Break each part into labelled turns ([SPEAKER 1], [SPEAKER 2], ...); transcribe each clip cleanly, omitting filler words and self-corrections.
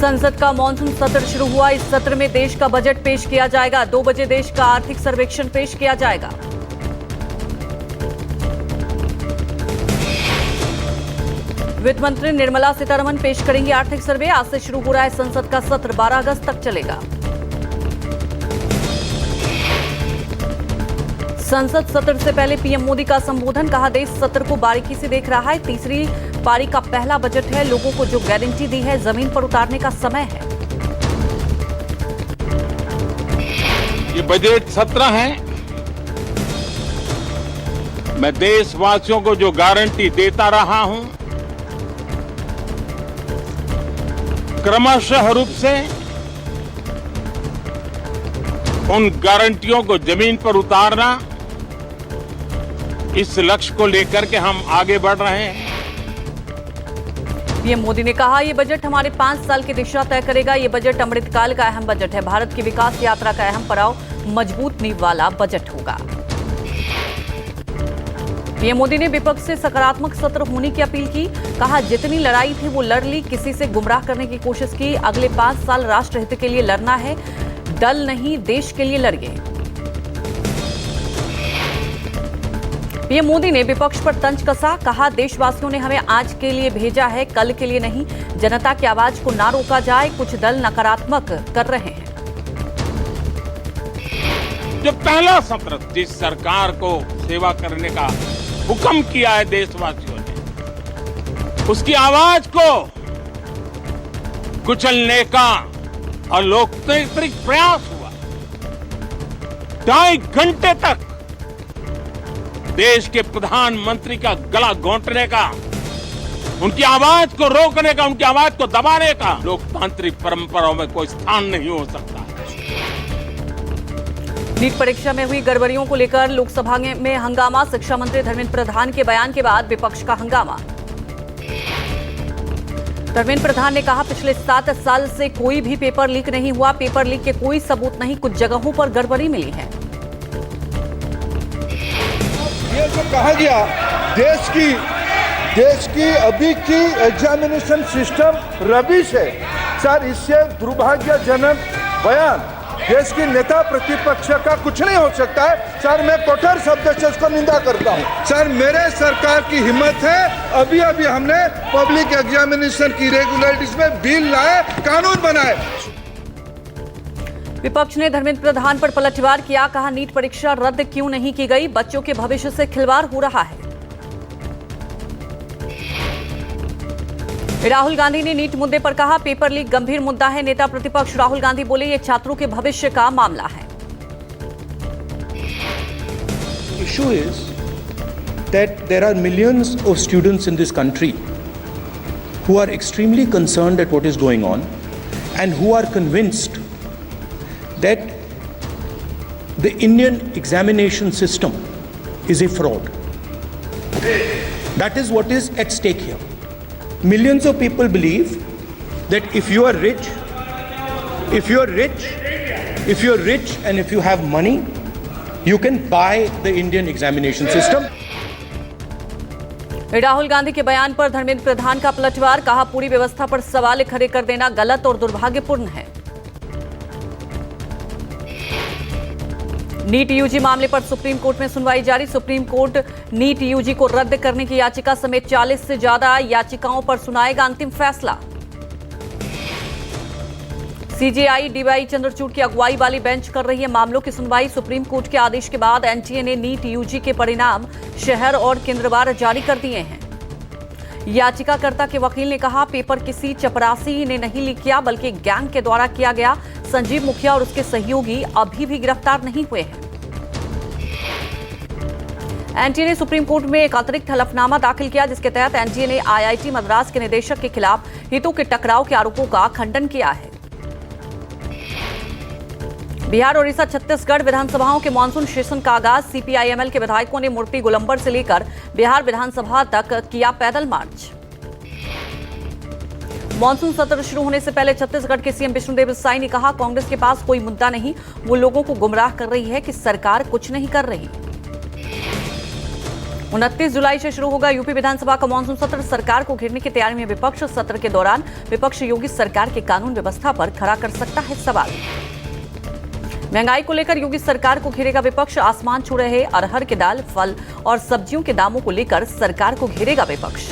[SPEAKER 1] संसद का मॉनसून सत्र शुरू हुआ। इस सत्र में देश का बजट पेश किया जाएगा। 2 बजे देश का आर्थिक सर्वेक्षण पेश किया जाएगा। वित्त मंत्री निर्मला सीतारमण पेश करेंगी आर्थिक सर्वे। आज से शुरू हो रहा है संसद का सत्र, 12 अगस्त तक चलेगा। संसद सत्र से पहले पीएम मोदी का संबोधन, कहा देश सत्र को बारीकी से देख रहा है। तीसरी पारी का पहला बजट है। लोगों को जो गारंटी दी है जमीन पर उतारने का समय है।
[SPEAKER 2] ये बजट सत्र है। मैं देशवासियों को जो गारंटी देता रहा हूं, क्रमशः रूप से उन गारंटियों को जमीन पर उतारना, इस लक्ष्य को लेकर के हम आगे बढ़ रहे हैं।
[SPEAKER 1] पीएम मोदी ने कहा यह बजट हमारे 5 साल की दिशा तय करेगा। यह बजट अमृतकाल का अहम बजट है। भारत की विकास यात्रा का अहम पड़ाव, मजबूत नींव वाला बजट होगा। पीएम मोदी ने विपक्ष से सकारात्मक सत्र होने की अपील की। कहा जितनी लड़ाई थी वो लड़ ली, किसी से गुमराह करने की कोशिश की। अगले 5 साल राष्ट्र हित के लिए लड़ना है, दल नहीं देश के लिए लड़िए। पीएम मोदी ने विपक्ष पर तंज कसा। कहा देशवासियों ने हमें आज के लिए भेजा है, कल के लिए नहीं। जनता की आवाज को ना रोका जाए। कुछ दल नकारात्मक कर रहे हैं।
[SPEAKER 2] जो पहला सत्र जिस सरकार को सेवा करने का हुक्म किया है देशवासियों ने, उसकी आवाज को कुचलने का और लोकतांत्रिक प्रयास हुआ। 2.5 घंटे तक देश के प्रधानमंत्री का गला घोंटने का, उनकी आवाज को रोकने का, उनकी आवाज को दबाने का लोकतांत्रिक परंपराओं में कोई स्थान नहीं हो सकता।
[SPEAKER 1] नीट परीक्षा में हुई गड़बड़ियों को लेकर लोकसभा में हंगामा। शिक्षा मंत्री धर्मेंद्र प्रधान के बयान के बाद विपक्ष का हंगामा। धर्मेंद्र प्रधान ने कहा पिछले 7 साल से कोई भी पेपर लीक नहीं हुआ। पेपर लीक के कोई सबूत नहीं, कुछ जगहों पर गड़बड़ी मिली है।
[SPEAKER 3] ये जो कहा गया देश की अभी की एग्जामिनेशन सिस्टम रबिश है सर, इससे दुर्भाग्यजनक बयान देश की नेता प्रतिपक्ष का कुछ नहीं हो सकता है सर। मैं कठोर शब्द से इसको निंदा करता हूं सर। मेरे सरकार की हिम्मत है, अभी हमने पब्लिक एग्जामिनेशन की रेगुलरिटीज में बिल लाए, कानून बनाए।
[SPEAKER 1] विपक्ष ने धर्मेंद्र प्रधान पर पलटवार किया। कहा नीट परीक्षा रद्द क्यों नहीं की गई, बच्चों के भविष्य से खिलवाड़ हो रहा है। राहुल गांधी ने नीट मुद्दे पर कहा पेपर लीक गंभीर मुद्दा है। नेता प्रतिपक्ष राहुल गांधी बोले ये छात्रों के भविष्य का मामला है।
[SPEAKER 4] Issue is that there are millions of students in this country who are extremely concerned at what is going on and who are convinced that the Indian examination system is a fraud. That is what is at stake here. Millions of people believe that if you are rich and if you have money, you can buy the Indian examination system.
[SPEAKER 1] Rahul Gandhi के बयान पर धर्मेंद्र प्रधान का पलटवार। कहा पूरी व्यवस्था पर सवाल खड़े कर देना गलत और दुर्भाग्यपूर्ण है। नीट यूजी मामले पर सुप्रीम कोर्ट में सुनवाई जारी। सुप्रीम कोर्ट नीट यूजी को रद्द करने की याचिका समेत 40 से ज्यादा याचिकाओं पर सुनाएगा अंतिम फैसला। सीजेआई डीवाई चंद्रचूड़ की अगुवाई वाली बेंच कर रही है मामलों की सुनवाई। सुप्रीम कोर्ट के आदेश के बाद एनटीए ने नीट यूजी के परिणाम शहर और केंद्रवार जारी कर दिए हैं। याचिकाकर्ता के वकील ने कहा पेपर किसी चपरासी ने नहीं लीक किया बल्कि गैंग के द्वारा किया गया। संजीव मुखिया और उसके सहयोगी अभी भी गिरफ्तार नहीं हुए हैं। एनटीए ने सुप्रीम कोर्ट में एक अतिरिक्त हलफनामा दाखिल किया जिसके तहत एनटीए ने आईआईटी मद्रास के निदेशक के खिलाफ हितों के टकराव के आरोपों का खंडन किया है। बिहार, ओडिशा, छत्तीसगढ़ विधानसभाओं के मानसून सेशन का आगाज। सीपीआईएमएल के विधायकों ने मूर्ति गोलंबर से लेकर बिहार विधानसभा तक किया पैदल मार्च। मानसून सत्र शुरू होने से पहले छत्तीसगढ़ के सीएम विष्णुदेव साय ने कहा कांग्रेस के पास कोई मुद्दा नहीं, वो लोगों को गुमराह कर रही है कि सरकार कुछ नहीं कर रही। 29 जुलाई से शुरू होगा यूपी विधानसभा का मानसून सत्र। सरकार को घेरने की तैयारी में विपक्ष। सत्र के दौरान विपक्ष योगी सरकार के कानून व्यवस्था पर खड़ा कर सकता है सवाल। महंगाई को लेकर योगी सरकार को घेरेगा विपक्ष। आसमान छू रहे अरहर की दाल, फल और सब्जियों के दामों को लेकर सरकार को घेरेगा विपक्ष।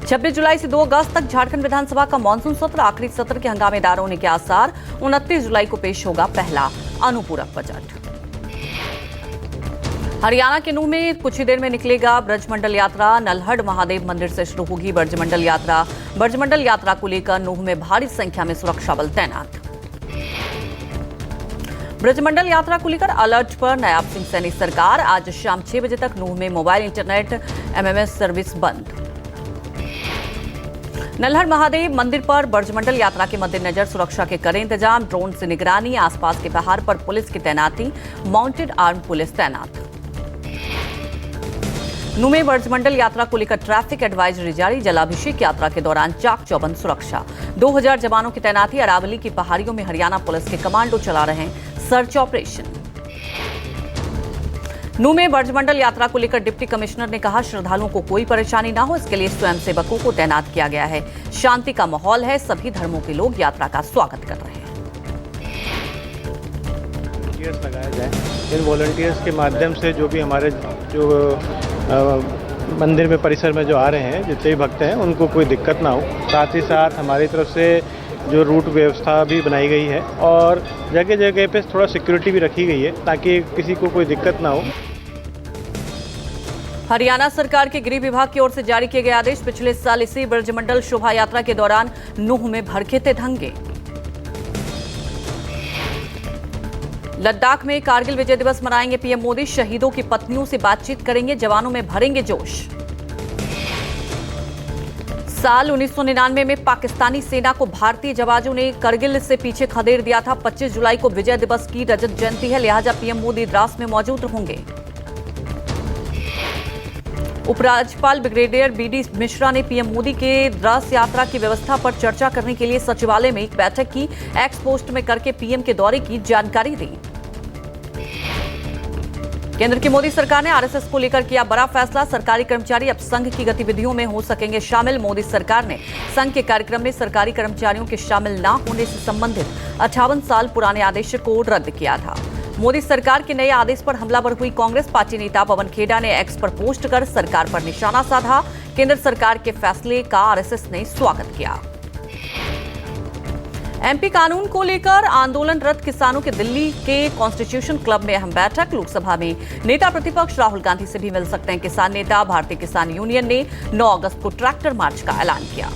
[SPEAKER 1] 26 जुलाई से 2 अगस्त तक झारखंड विधानसभा का मानसून सत्र। आखिरी सत्र के हंगामेदार होने के आसार। 29 जुलाई को पेश होगा पहला अनुपूरक बजट। हरियाणा के नूह में कुछ ही देर में निकलेगा ब्रजमंडल यात्रा। नल्हड़ महादेव मंदिर से शुरू होगी ब्रजमंडल यात्रा। ब्रजमंडल यात्रा को लेकर नूह में भारी संख्या में सुरक्षा बल तैनात। ब्रजमंडल यात्रा को लेकर अलर्ट पर नायब सिंह सैनी सरकार। आज शाम 6 बजे तक नूह में मोबाइल इंटरनेट एमएमएस सर्विस बंद। नल्हड़ महादेव मंदिर पर ब्रजमंडल यात्रा के मद्देनजर सुरक्षा के कड़े इंतजाम। ड्रोन से निगरानी। आसपास के पहाड़ पर पुलिस की तैनाती। माउंटेड आर्म पुलिस तैनात। नूह में ब्रजमंडल यात्रा को लेकर ट्रैफिक एडवाइजरी जारी। जलाभिषेक यात्रा के दौरान चाक चौबंद सुरक्षा। 2000 जवानों की तैनाती। अरावली की पहाड़ियों में हरियाणा पुलिस के कमांडो चला रहे हैं सर्च ऑपरेशन। नूह में ब्रजमंडल यात्रा को लेकर डिप्टी कमिश्नर ने कहा, श्रद्धालुओं को कोई परेशानी ना हो इसके लिए स्वयंसेवकों को तैनात किया गया है। शांति का माहौल है। सभी धर्मों के लोग यात्रा का स्वागत कर रहे हैं।
[SPEAKER 5] वॉलंटियर्स लगाया जाए। इन वॉलंटियर्स के माध्यम से जो भी हमारे मंदिर में परिसर में जो आ रहे हैं, जितने भी भक्त हैं, उनको कोई दिक्कत ना हो। साथ ही साथ हमारी तरफ से जो रूट व्यवस्था भी बनाई गई है और जगह जगह पे थोड़ा सिक्योरिटी भी रखी गई है ताकि किसी को कोई दिक्कत ना हो।
[SPEAKER 1] हरियाणा सरकार के गृह विभाग की ओर से जारी किए गए आदेश। पिछले साल इसी ब्रजमंडल शोभा यात्रा के दौरान नूह में भड़के थे दंगे। लद्दाख में कारगिल विजय दिवस मनाएंगे पीएम मोदी। शहीदों की पत्नियों से बातचीत करेंगे। जवानों में भरेंगे जोश। साल 1999 में पाकिस्तानी सेना को भारतीय जवानों ने करगिल से पीछे खदेड़ दिया था। 25 जुलाई को विजय दिवस की रजत जयंती है, लिहाजा पीएम मोदी द्रास में मौजूद होंगे। उपराज्यपाल ब्रिगेडियर बीडी मिश्रा ने पीएम मोदी के द्रास यात्रा की व्यवस्था पर चर्चा करने के लिए सचिवालय में एक बैठक की। एक्स पोस्ट में करके पीएम के दौरे की जानकारी दी। केंद्र की मोदी सरकार ने आरएसएस को लेकर किया बड़ा फैसला। सरकारी कर्मचारी अब संघ की गतिविधियों में हो सकेंगे शामिल। मोदी सरकार ने संघ के कार्यक्रम में सरकारी कर्मचारियों के शामिल न होने से संबंधित 58 साल पुराने आदेश को रद्द किया था। मोदी सरकार के नए आदेश पर हमलावर हुई कांग्रेस। पार्टी नेता पवन खेड़ा ने एक्स पर पोस्ट कर सरकार पर निशाना साधा। केंद्र सरकार के फैसले का आरएसएस ने स्वागत किया। एमपी कानून को लेकर आंदोलनरत किसानों की दिल्ली के कॉन्स्टिट्यूशन क्लब में अहम बैठक। लोकसभा में नेता प्रतिपक्ष राहुल गांधी से भी मिल सकते हैं किसान नेता। भारतीय किसान यूनियन ने 9 अगस्त को ट्रैक्टर मार्च का ऐलान किया।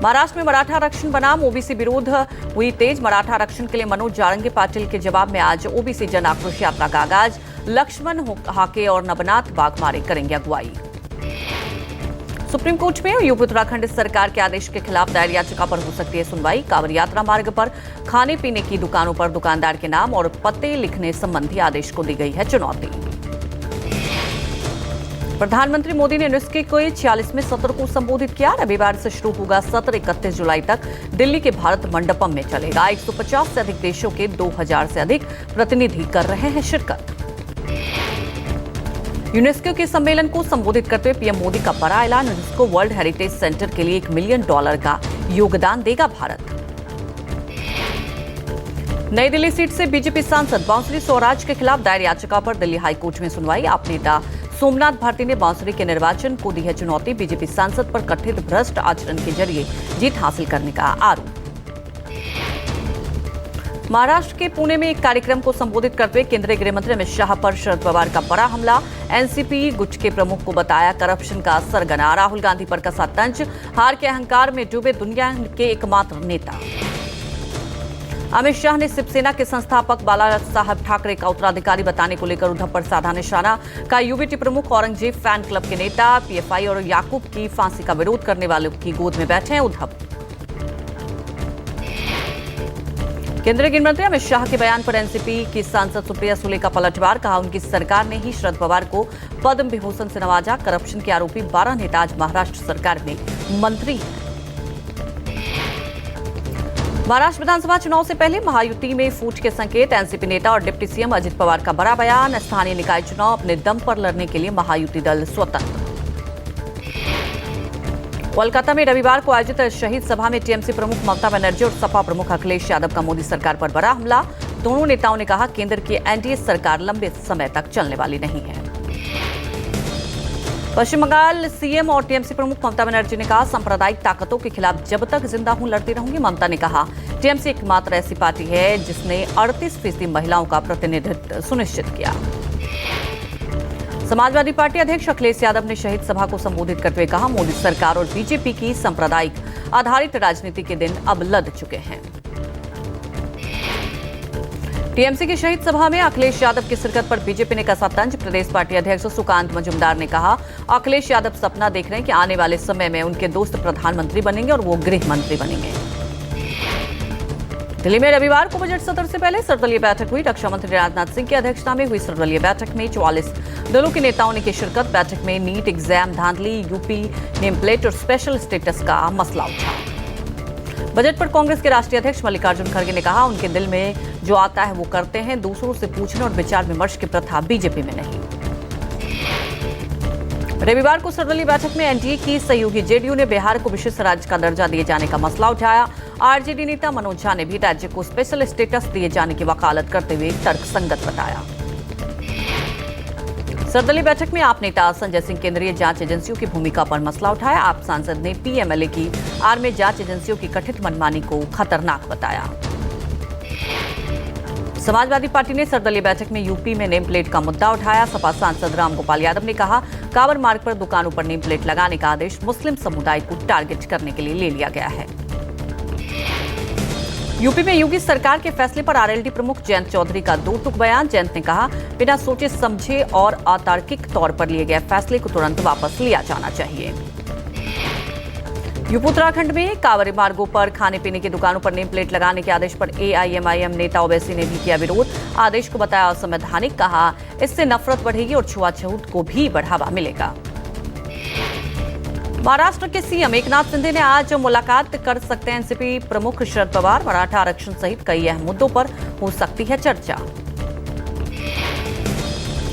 [SPEAKER 1] महाराष्ट्र में मराठा आरक्षण बनाम ओबीसी विरोध हुई तेज। मराठा आरक्षण के लिए मनोज जारंगे पाटिल के जवाब में आज ओबीसी जन आक्रोश यात्रा का आगाज। लक्ष्मण हाके और नवनाथ बागमारे करेंगे अगुवाई। सुप्रीम कोर्ट में यूपी उत्तराखंड सरकार के आदेश के खिलाफ दायर याचिका पर हो सकती है सुनवाई। कांवड़ यात्रा मार्ग पर खाने पीने की दुकानों पर दुकानदार के नाम और पते लिखने संबंधी आदेश को दी गई है चुनौती। प्रधानमंत्री मोदी ने नुस्खे के 46वें सत्र को संबोधित किया। रविवार से शुरू होगा सत्र। 31 जुलाई तक दिल्ली के भारत मंडपम में चलेगा। 150 से अधिक देशों के 2000 से अधिक प्रतिनिधि कर रहे हैं शिरकत। यूनेस्को के सम्मेलन को संबोधित करते हुए पीएम मोदी का बड़ा ऐलान। यूनेस्को वर्ल्ड हेरिटेज सेंटर के लिए $1 मिलियन का योगदान देगा भारत। नई दिल्ली सीट से बीजेपी सांसद बांसुरी स्वराज के खिलाफ दायर याचिका पर दिल्ली हाईकोर्ट में सुनवाई। आप नेता सोमनाथ भारती ने बांसुरी के निर्वाचन को दी है चुनौती। बीजेपी सांसद पर कथित भ्रष्ट आचरण के जरिए जीत हासिल करने का आरोप। महाराष्ट्र के पुणे में एक कार्यक्रम को संबोधित करते हुए केंद्रीय गृह मंत्री अमित शाह पर शरद पवार का बड़ा हमला। एनसीपी गुट के प्रमुख को बताया करप्शन का सरगना। राहुल गांधी पर कसा तंज। हार के अहंकार में डूबे दुनिया के एकमात्र नेता। अमित शाह ने शिवसेना के संस्थापक बाला साहब ठाकरे का उत्तराधिकारी बताने को लेकर उद्धव पर साधा निशाना। का यूबीटी प्रमुख औरंगजेब फैन क्लब के नेता। पीएफआई और याकूब की फांसी का विरोध करने वालों की गोद में बैठे हैं उद्धव। केंद्रीय गृह मंत्री अमित शाह के बयान पर एनसीपी की सांसद सुप्रिया सुले का पलटवार। कहा उनकी सरकार ने ही शरद पवार को पद्म विभूषण से नवाजा। करप्शन के आरोपी 12 नेता आज महाराष्ट्र सरकार में मंत्री हैं। महाराष्ट्र विधानसभा चुनाव से पहले महायुति में फूट के संकेत। एनसीपी नेता और डिप्टी सीएम अजित पवार का बड़ा बयान। स्थानीय निकाय चुनाव अपने दम पर लड़ने के लिए महायुति दल स्वतंत्र। कोलकाता में रविवार को आयोजित शहीद सभा में टीएमसी प्रमुख ममता बनर्जी और सपा प्रमुख अखिलेश यादव का मोदी सरकार पर बड़ा हमला। दोनों नेताओं ने कहा केंद्र की एनडीए सरकार लंबे समय तक चलने वाली नहीं है। पश्चिम बंगाल सीएम और टीएमसी प्रमुख ममता बनर्जी ने कहा सांप्रदायिक ताकतों के खिलाफ जब तक जिंदा हूं लड़ती रहूंगी। ममता ने कहा टीएमसी एकमात्र ऐसी पार्टी है जिसने 38% महिलाओं का प्रतिनिधित्व सुनिश्चित किया। समाजवादी पार्टी अध्यक्ष अखिलेश यादव ने शहीद सभा को संबोधित करते हुए कहा मोदी सरकार और बीजेपी की सांप्रदायिक आधारित राजनीति के दिन अब लद चुके हैं। टीएमसी की शहीद सभा में अखिलेश यादव की शिरकत पर बीजेपी ने कसा तंज। प्रदेश पार्टी अध्यक्ष सुकांत मजूमदार ने कहा अखिलेश यादव सपना देख रहे हैं कि आने वाले समय में उनके दोस्त प्रधानमंत्री बनेंगे और वो गृह मंत्री बनेंगे। दिल्ली में रविवार को बजट सत्र से पहले सर्वदलीय बैठक हुई। रक्षा मंत्री राजनाथ सिंह की अध्यक्षता में हुई सर्वदलीय बैठक में 44 दलों के नेताओं ने की शिरकत। बैठक में नीट एग्जाम धांधली, यूपी नेम प्लेट और स्पेशल स्टेटस का मसला उठा। बजट पर कांग्रेस के राष्ट्रीय अध्यक्ष मल्लिकार्जुन खड़गे ने कहा उनके दिल में जो आता है वो करते हैं। दूसरों से पूछने और विचार विमर्श की प्रथा बीजेपी में नहीं। रविवार को सर्वदलीय बैठक में एनडीए की सहयोगी जेडीयू ने बिहार को विशेष राज्य का दर्जा दिए जाने का मसला उठाया। आरजेडी नेता मनोज झा ने भी राज्य को स्पेशल स्टेटस दिए जाने की वकालत करते हुए तर्कसंगत बताया। सर्वदलीय बैठक में आप नेता संजय सिंह केंद्रीय जांच एजेंसियों की भूमिका पर मसला उठाया। आप सांसद ने पीएमएलए की आर्मी जांच एजेंसियों की कथित मनमानी को खतरनाक बताया। समाजवादी पार्टी ने सर्वदलीय बैठक में यूपी में नेम प्लेट का मुद्दा उठाया। सपा सांसद रामगोपाल यादव ने कहा कांवर मार्ग पर दुकानों पर नेम प्लेट लगाने का आदेश मुस्लिम समुदाय को टारगेट करने के लिए ले लिया गया है। यूपी में योगी सरकार के फैसले पर आरएलडी प्रमुख जयंत चौधरी का दो टूक बयान। जयंत ने कहा बिना सोचे समझे और अतार्किक तौर पर लिए गए फैसले को तुरंत वापस लिया जाना चाहिए। यूपी उत्तराखंड में कांवड़ मार्गों पर खाने पीने की दुकानों पर नेम प्लेट लगाने के आदेश पर एआईएमआईएम नेता ओवैसी ने भी किया विरोध। आदेश को बताया असंवैधानिक। कहा इससे नफरत बढ़ेगी और छुआछूत को भी बढ़ावा मिलेगा। महाराष्ट्र के सीएम एकनाथ शिंदे ने आज मुलाकात कर सकते हैं एनसीपी प्रमुख शरद पवार। मराठा आरक्षण सहित कई अहम मुद्दों पर हो सकती है चर्चा।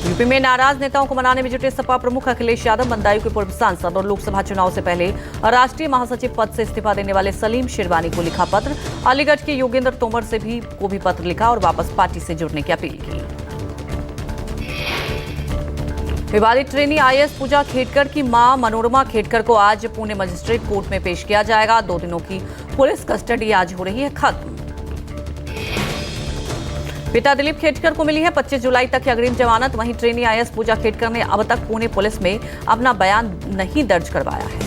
[SPEAKER 1] यूपी में नाराज नेताओं को मनाने में जुटे सपा प्रमुख अखिलेश यादव, बदायूं के पूर्व सांसद और लोकसभा चुनाव से पहले राष्ट्रीय महासचिव पद से इस्तीफा देने वाले सलीम शेरवानी को लिखा पत्र। अलीगढ़ के योगेंद्र तोमर से को भी पत्र लिखा और वापस पार्टी से जुड़ने की अपील की। विवादित ट्रेनी आईएएस पूजा खेडकर की मां मनोरमा खेडकर को आज पुणे मजिस्ट्रेट कोर्ट में पेश किया जाएगा। 2 दिनों की पुलिस कस्टडी आज हो रही है खत्म। पिता दिलीप खेडकर को मिली है 25 जुलाई तक की अग्रिम जमानत। वहीं ट्रेनी आईएएस पूजा खेडकर ने अब तक पुणे पुलिस में अपना बयान नहीं दर्ज करवाया है।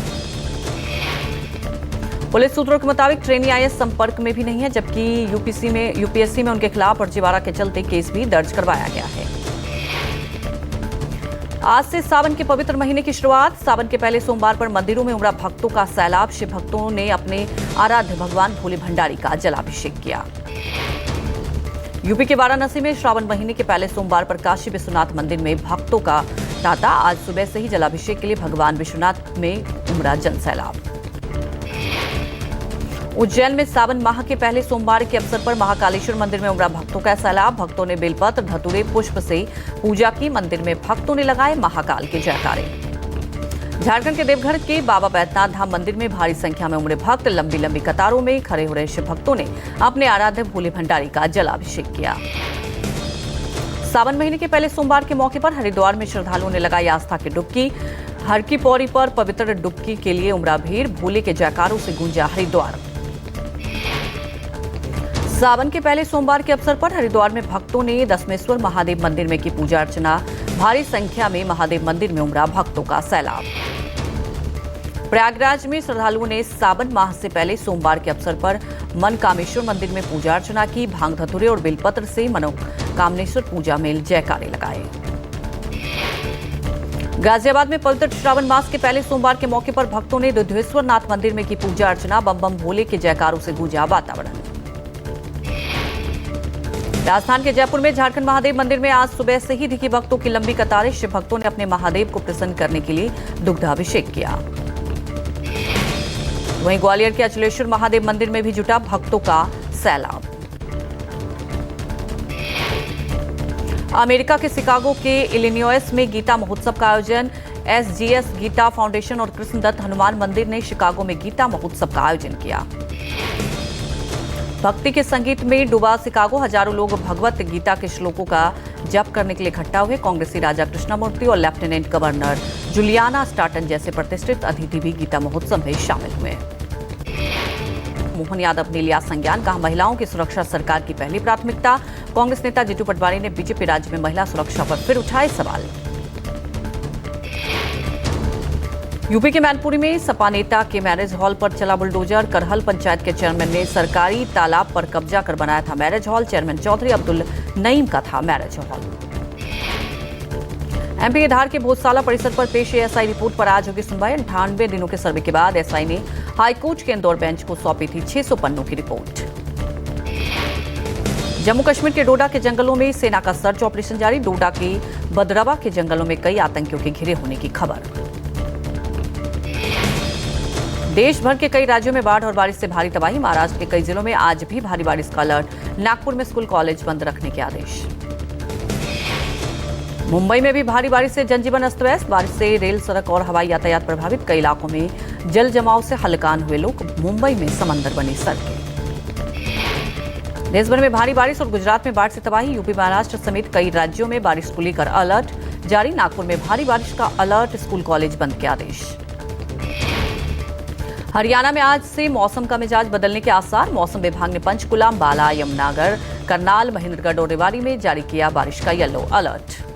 [SPEAKER 1] पुलिस सूत्रों के मुताबिक ट्रेनी आईएएस संपर्क में भी नहीं है, जबकि यूपीएससी में उनके खिलाफ फर्जीवाड़ा के चलते केस भी दर्ज करवाया गया है। आज से सावन के पवित्र महीने की शुरुआत। सावन के पहले सोमवार पर मंदिरों में उमड़ा भक्तों का सैलाब। शिव भक्तों ने अपने आराध्य भगवान भोले भंडारी का जलाभिषेक किया। यूपी के वाराणसी में श्रावण महीने के पहले सोमवार पर काशी विश्वनाथ मंदिर में भक्तों का तांता। आज सुबह से ही जलाभिषेक के लिए भगवान विश्वनाथ में उमड़ा जनसैलाब। उज्जैन में सावन माह के पहले सोमवार के अवसर पर महाकालेश्वर मंदिर में उमड़ा भक्तों का सैलाब। भक्तों ने बेलपत्र, धतूरे, पुष्प से पूजा की। मंदिर में भक्तों ने लगाए महाकाल के जयकारे। झारखंड के देवघर के बाबा बैद्यनाथ धाम मंदिर में भारी संख्या में उमड़े भक्त। लंबी लंबी कतारों में खड़े हो रहे शिव भक्तों ने अपने आराध्य भोले भंडारी का जलाभिषेक किया। सावन महीने के पहले सोमवार के मौके पर हरिद्वार में श्रद्धालुओं ने लगाई आस्था की डुबकी। हर की पौड़ी पर पवित्र डुबकी के लिए उमड़ा भीड़। भोले के जयकारों से गूंजा हरिद्वार। सावन के पहले सोमवार के अवसर पर हरिद्वार में भक्तों ने दशमेश्वर महादेव मंदिर में की पूजा अर्चना। भारी संख्या में महादेव मंदिर में उमड़ा भक्तों का सैलाब। प्रयागराज में श्रद्धालुओं ने सावन माह से पहले सोमवार के अवसर पर मनकामेश्वर मंदिर में पूजा अर्चना की। भांग धतूरे और बेलपत्र से मनोकामनेश्वर पूजा में जयकारे लगाए। गाजियाबाद में पवित्र श्रावण मास के पहले सोमवार के मौके पर भक्तों ने दुधेश्वर नाथ मंदिर में की पूजा अर्चना। बम बम भोले के जयकारों से गूंजा वातावरण। राजस्थान के जयपुर में झारखंड महादेव मंदिर में आज सुबह से ही दिखी भक्तों की लंबी कतारें। शिव भक्तों ने अपने महादेव को प्रसन्न करने के लिए दुग्धाभिषेक किया। वहीं ग्वालियर के अचलेश्वर महादेव मंदिर में भी जुटा भक्तों का सैलाब। अमेरिका के शिकागो के इलिनॉयस में गीता महोत्सव का आयोजन SGS गीता फाउंडेशन और कृष्णदत्त हनुमान मंदिर ने शिकागो में गीता महोत्सव का आयोजन किया। भक्ति के संगीत में डूबा शिकागो, हजारों लोग भगवत गीता के श्लोकों का जप करने के लिए इकट्ठा हुए। कांग्रेसी राजा कृष्णमूर्ति और लेफ्टिनेंट गवर्नर जुलियाना स्टार्टन जैसे प्रतिष्ठित अतिथि भी गीता महोत्सव में शामिल हुए। मोहन यादव ने लिया संज्ञान, कहा महिलाओं की सुरक्षा सरकार की पहली प्राथमिकता। कांग्रेस नेता जीतू पटवारी ने बीजेपी राज्य में महिला सुरक्षा पर फिर उठाए सवाल। यूपी के मैनपुरी में सपा नेता के मैरिज हॉल पर चला बुलडोजर। करहल पंचायत के चेयरमैन ने सरकारी तालाब पर कब्जा कर बनाया था marriage hall. Chairman Chaudhary Abdul Naeem का था मैरिज हॉल। एमपी के धार के भोजशाला परिसर पर पेश एएसआई रिपोर्ट पर आज होगी सुनवाई। 98 दिनों के सर्वे के बाद एसआई ने हाईकोर्ट के इंदौर बेंच को सौंपी थी 600 पन्नों की रिपोर्ट। जम्मू कश्मीर के डोडा के जंगलों में सेना का सर्च ऑपरेशन जारी। डोडा के बदरवा के जंगलों में कई आतंकियों के घिरे होने की खबर। देश भर के कई राज्यों में बाढ़ और बारिश से भारी तबाही। महाराष्ट्र के कई जिलों में आज भी भारी बारिश का अलर्ट। नागपुर में स्कूल कॉलेज बंद रखने के आदेश। मुंबई में भी भारी बारिश से जनजीवन अस्त व्यस्त। बारिश से रेल, सड़क और हवाई यातायात प्रभावित। कई इलाकों में जल जमाव से हलकान हुए लोग। मुंबई में समंदर बनी सड़कें। देश भर में भारी बारिश और गुजरात में बाढ़ से तबाही। यूपी, महाराष्ट्र समेत कई राज्यों में बारिश को लेकर अलर्ट जारी। नागपुर में भारी बारिश का अलर्ट, स्कूल कॉलेज बंद के आदेश। हरियाणा में आज से मौसम का मिजाज बदलने के आसार। मौसम विभाग ने पंचकुला, अंबाला, यमुनानगर, करनाल, महेंद्रगढ़ और रेवाड़ी में जारी किया बारिश का येलो अलर्ट।